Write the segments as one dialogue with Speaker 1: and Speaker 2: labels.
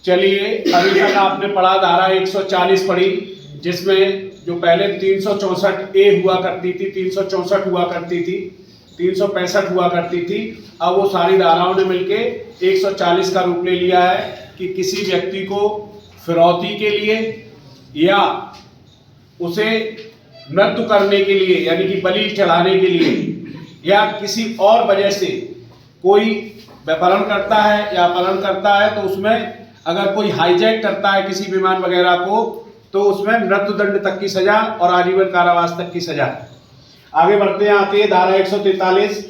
Speaker 1: चलिए, अभी तक आपने पढ़ा धारा 140 पढ़ी, जिसमें जो पहले 364A हुआ करती थी, 364 हुआ करती थी, 365 हुआ करती थी। अब वो सारी धाराओं ने मिलके 140 का रूप ले लिया है कि किसी व्यक्ति को फिरौती के लिए या उसे मृत्यु करने के लिए, यानी कि बलि चढ़ाने के लिए, या किसी और वजह से कोई अपहरण करता है या अपहरण करता है, तो उसमें अगर कोई हाईजैक करता है किसी विमान वगैरह को, तो उसमें मृत्युदंड तक की सजा और आजीवन कारावास तक की सजा है। आगे बढ़ते हैं, आती है धारा 143,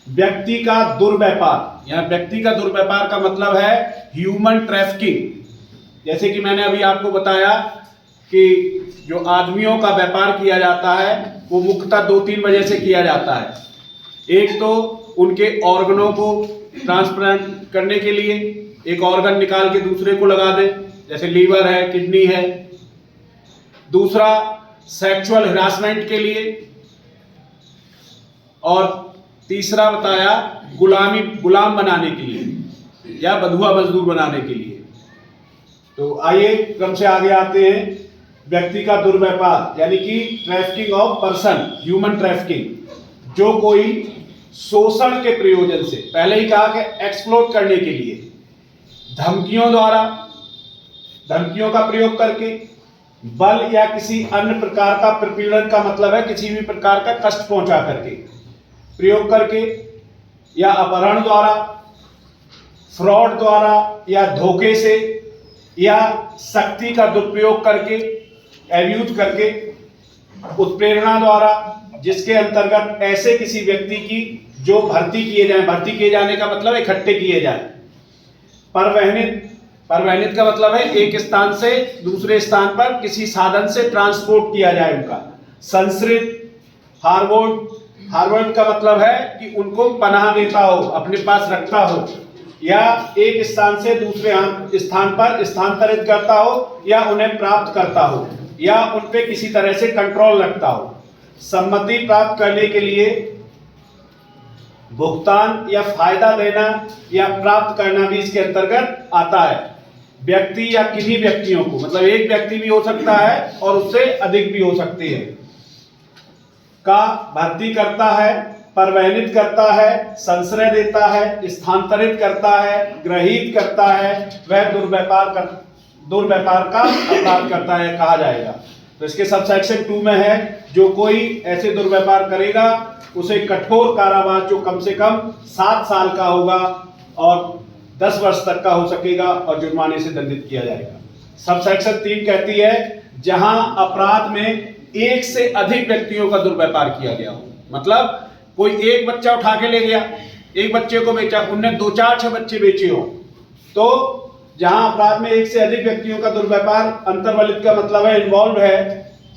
Speaker 1: व्यक्ति का दुर्व्यापार। यहाँ व्यक्ति का दुर्व्यापार का मतलब है ह्यूमन ट्रैफिकिंग। जैसे कि मैंने अभी आपको बताया कि जो आदमियों का व्यापार किया जाता है वो मुख्यतः 2-3 वजह से किया जाता है। एक तो उनके ऑर्गनों को ट्रांसप्लांट करने के लिए, एक ऑर्गन निकाल के दूसरे को लगा दे, जैसे लीवर है, किडनी है। दूसरा सेक्सुअल हिरासमेंट के लिए, और तीसरा बताया गुलाम बनाने के लिए या बंधुआ मजदूर बनाने के लिए। तो आइए क्रम से आगे आते हैं। व्यक्ति का दुर्व्यापार यानी कि trafficking of person, human trafficking, जो कोई शोषण के प्रयोजन से, पहले ही कहा कि एक्सप्लॉइट करने के लिए, धमकियों द्वारा, धमकियों का प्रयोग करके, बल या किसी अन्य प्रकार का प्रपीड़न का मतलब है किसी भी प्रकार का कष्ट पहुंचा करके, प्रयोग करके, या अपहरण द्वारा, फ्रॉड द्वारा, या धोखे से, या शक्ति का दुरुपयोग करके, एब्यूज करके, उत्प्रेरणा द्वारा, जिसके अंतर्गत ऐसे किसी व्यक्ति की जो भर्ती किए जाए, भर्ती किए जाने का मतलब इकट्ठे किए जाए। परवहनित का मतलब है एक स्थान से दूसरे स्थान पर किसी साधन से ट्रांसपोर्ट किया जाए उनका। संश्रित, हार्वर्ड का मतलब है कि उनको पनाह देता हो, अपने पास रखता हो, या एक स्थान से दूसरे स्थान पर स्थानांतरित करता हो, या उन्हें प्राप्त करता हो, या उन पे किसी तरह से कंट्रोल रखता हो। सम्मति प्राप्त करने के लिए भुगतान या फायदा देना या प्राप्त करना भी इसके अंतर्गत आता है। व्यक्ति या किन्हीं व्यक्तियों को, मतलब एक व्यक्ति भी हो सकता है और उससे अधिक भी हो सकते हैं, का भर्ती करता है, परवहनित करता है, संश्रय देता है, स्थानांतरित करता है, ग्रहित करता है, वह दुर्व्यापार का अपराध करता है कहा जाएगा। तो इसके सबसेक्शन 2 में है, जो कोई ऐसे दुर्व्यापार करेगा उसे कठोर कारावास जो कम से कम 7 साल का होगा और 10 वर्ष तक का हो सकेगा और जुर्माने से दंडित किया जाएगा। सबसेक्शन 3 कहती है जहां अपराध में एक से अधिक व्यक्तियों का दुर्व्यापार किया गया हो, मतलब कोई एक बच्चा उठा के ले गया, एक बच्चे को बेचा, उनने 2, 4, 6 बच्चे बेचे हो, तो जहां अपराध में एक से अधिक व्यक्तियों का दुर्व्यापार, अंतर्वलित का मतलब है इन्वॉल्व है,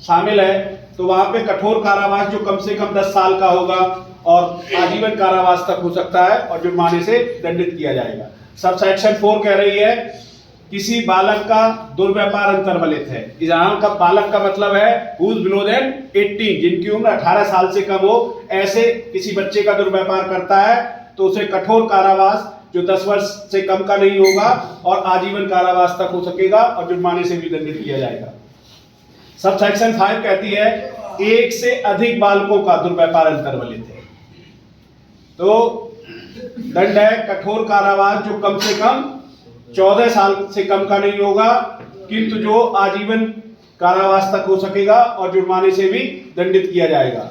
Speaker 1: शामिल है, तो वहां पे कठोर कारावास जो कम से कम 10 साल का होगा और आजीवन कारावास तक हो सकता है और जुर्माने से दंडित किया जाएगा। सबसेक्शन 4 कह रही है किसी बालक का दुर्व्यापार अंतर्वलित है। जहां का बालक का मतलब है who is below than 18, जिनकी उम्र 18 साल से कम हो, ऐसे किसी बच्चे का दुर्व्यापार करता है तो उसे कठोर कारावास जो 10 वर्ष से कम का नहीं होगा और आजीवन कारावास तक हो सकेगा और जुर्माने से भी दंडित किया जाएगा। सबसेक्शन 5 कहती है एक से अधिक बालकों का दुर्व्यापार अंतर्वलित है, तो दंड है कठोर कारावास जो कम से कम 14 साल से कम का नहीं होगा, किंतु जो आजीवन कारावास तक हो सकेगा और जुर्माने से भी दंडित किया जाएगा।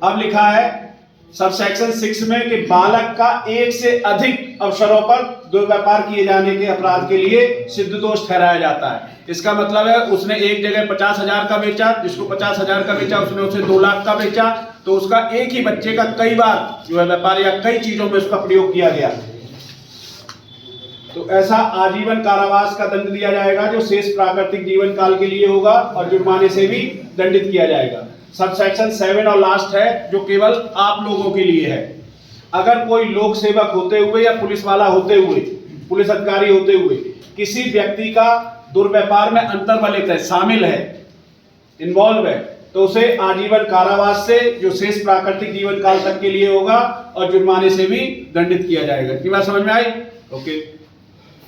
Speaker 1: अब लिखा है सबसेक्शन 6 में कि बालक का एक से अधिक अवसरों पर दुर्व्यापार किए जाने के अपराध के लिए सिद्ध दोष ठहराया जाता है। इसका मतलब है उसने एक जगह 50,000 का बेचा, जिसको 50,000 का बेचा उसने उसे 2 लाख का बेचा, तो उसका एक ही बच्चे का कई बार जो है व्यापार या कई चीजों में उसका प्रयोग किया गया, तो ऐसा आजीवन कारावास का दंड दिया जाएगा जो शेष प्राकृतिक जीवन काल के लिए होगा और जुर्माने से भी दंडित किया जाएगा। सबसेक्शन 7 और लास्ट है जो केवल आप लोगों के लिए है। अगर कोई लोक सेवक होते हुए या पुलिस वाला होते हुए, पुलिस अधिकारी होते हुए किसी व्यक्ति का दुर्व्यापार में अंतर्वलित है, शामिल है, इन्वॉल्व है, तो उसे आजीवन कारावास से जो शेष प्राकृतिक जीवन काल तक के लिए होगा और जुर्माने से भी दंडित किया जाएगा। की बात समझ में आई? ओके।